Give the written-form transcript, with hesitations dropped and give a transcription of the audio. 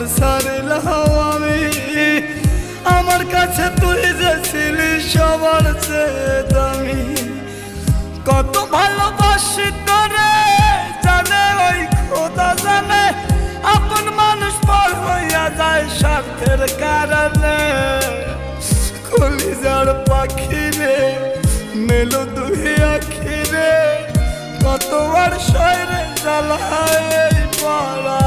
আমার ছাড়লাম আমি, আমার কাছে তুই যে ছিলি সবার চেয়ে দামি। কত ভালোবাসি তোরে জানে ওই খোদা জানে, আপন মানুষ পর হইয়া যায় স্বার্থের কারণে। কলিজার পাখি রে মেলো দুই আখি রে, কত আর শহরে জ্বালায় এই পাড়া